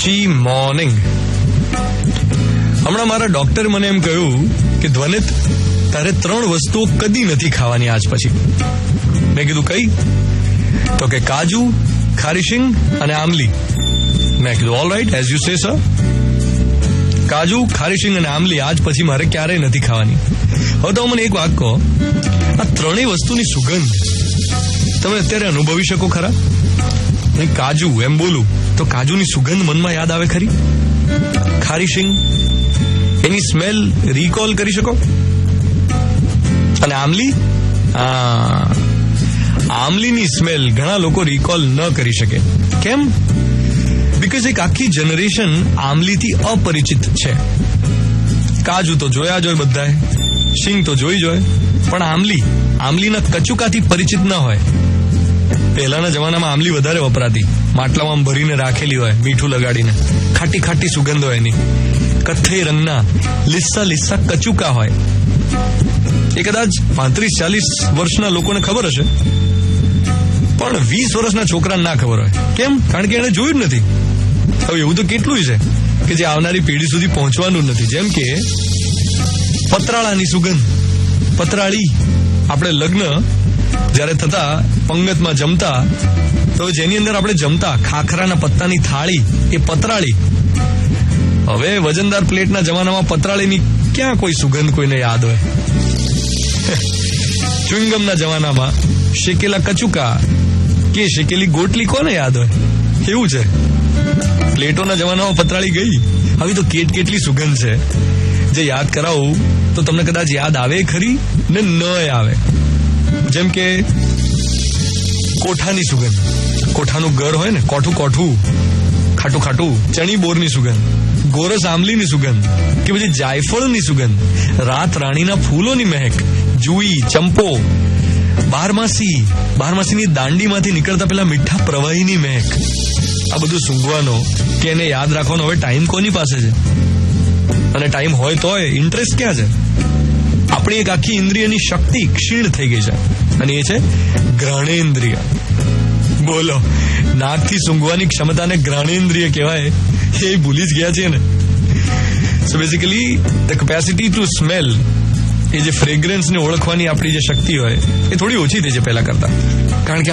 છી મોર્નિંગ. હમણાં મારા ડોક્ટરે મને એમ કહ્યું કે ધ્વનિત, તારે 3 વસ્તુઓ કદી નથી ખાવાની આજ પછી. મેં કીધું કઈ? તો કે કાજુ, ખારીશિંગ અને આમલી. મેં કીધું all right, as you say sir. કાજુ, ખારીશિંગ અને આમલી આજ પછી મારે ક્યારેય નથી ખાવાની. હવે તો મને એક વાત કહો, આ 3 વસ્તુની સુગંધ તમે અત્યારે અનુભવી શકો ખરા? કાજુ એમ બોલું તો કાજુની સુગંધ મનમાં યાદ આવે ખરી? ખારીશિંગ, એની સ્મેલ રિકોલ કરી શકો? અને આમલી, આમલીની સ્મેલ ઘણા લોકો રિકોલ ન કરી શકે. કેમ? બીકોઝ એક આખી જનરેશન આમલીથી અપરિચિત છે. કાજુ તો જોયા જ હોય બધાએ, શીંગ તો જોઈ જ હોય, પણ આમલીના કચુકાથી પરિચિત ન હોય. પહેલાના જમાનામાં આમલી વધારે વપરાતી, માટલામાં ભરીને રાખેલી હોય, મીઠું લગાડીને, ખાટી ખાટી સુગંધ હોય એની, કથ્થઈ રંગના લીસ્સા કચુકા હોય. એ કદાચ 35-40 વર્ષના લોકોને ખબર હશે, પણ 20 વર્ષના છોકરાને ના ખબર હોય. કેમ? કારણ કે એને જોયું જ નથી. હવે એવું તો કેટલું છે કે જે આવનારી પેઢી સુધી પહોંચવાનું નથી. જેમ કે પતરાળાની સુગંધ. પતરાળી, આપણે લગ્ન જયારે થતા, પંગતમાં જમતા, તો જેની અંદર આપણે જમતા ખાખરાના પત્તાની થાળી, એ પતરાળી. હવે વજનદાર પ્લેટના જમાનામાં પતરાળીની ક્યાં કોઈ સુગંધ કોઈને યાદ હોય? ચ્યુઇંગમના જમાનામાં શેકેલા કચુકા કે શેકેલી ગોટલી કોને યાદ હોય? એવું છે. પ્લેટોના જમાનામાં પતરાળી ગઈ. હવે તો કેટલી સુગંધ છે, જે યાદ કરાવું તો તમને કદાચ યાદ આવે ખરી ને ન આવે. જેમ કે કોઠાની સુગંધ. કોઠાનું ઘર હોય ને, કોઠું ખાટું, ચણી બોરની સુગંધ, ગોરસ આમલીની સુગંધ, કે પછી જાયફળની સુગંધ, રાત રાણીના ફૂલોની મહેક, જુઈ, ચંપો, બારમાસીની દાંડીમાંથી નીકળતા પેલા મીઠા પ્રવાહીની મહેક. આ બધું સૂંઘવાનો કે એને યાદ રાખવાનો હવે ટાઈમ કોની પાસે છે? અને ટાઈમ હોય તોય ઇન્ટરેસ્ટ ક્યાં છે? આપણી એક આખી ઇન્દ્રિયની શક્તિ ક્ષીણ થઈ ગઈ છે, અને એ છે ઘ્રાણેન્દ્રિય. બોલો, નાકથી સૂંઘવાની ક્ષમતાને ઘ્રાણેન્દ્રિય કહેવાય, એ ભૂલી જ ગયા છે ને. So basically the capacity to smell, એ જે ફ્રેગ્રન્સને ઓળખવાની આપણી જે શક્તિ હોય, એ થોડી ઓછી થઈ છે પહેલા કરતા. કારણ કે